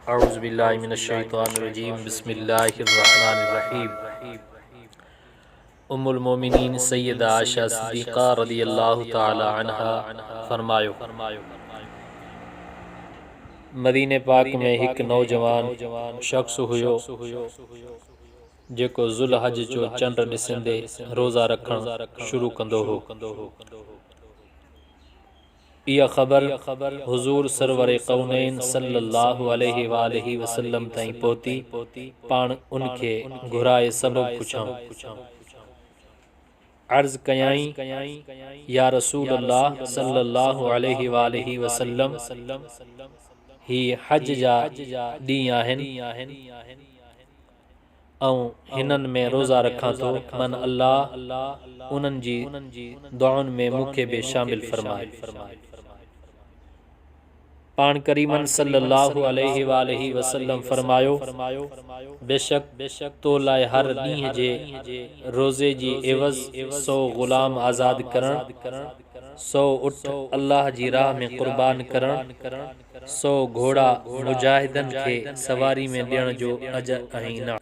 अऊज़ु बिल्लाहि मिनश्शैतानिर्रजीम बिस्मिल्लाहिर्रहमानिर्रहीम। उम्मुल मोमिनीन सैयदा आयशा सिद्दीक़ा रज़ियल्लाहु ताला अन्हा फरमायो, मदीने पाक में एक नौजवान शख्स हुयो जेको ज़ुल हज जो चंड ॾिसंदे रोज़ा रखण शुरू कंदो हो। इहा ख़बर हुज़ूर सरवरे कौनैन सल्लल्लाहु अलैहि वालैहि वसल्लम ताईं पहुती। पाण उनखे घुराए सबब पुछऊं। अर्ज़ कयाईं, या रसूल अल्लाह सल्लल्लाहु अलैहि वालैहि वसल्लम, ही हज जा ॾींहं आहिनि ऐं हिननि में रोज़ा रखां थो। मन अल्लाह उन्हनि जी दुआउनि में मूंखे बि शामिल फरमाए। पाण करीमन सल्लल्लाहु अलैहि वालैहि वसल्लम फरमायो, बेशक तो लाइ हर ॾींहं जे रोज़े जी एवज़ 100 ग़ुलाम आज़ाद करण, 100 उठ अल्लाह जी राह में क़ुर्बान करण, 100 घोड़ा मुजाहिदन खे सवारी में ॾियण जो अजर ऐं इनाम।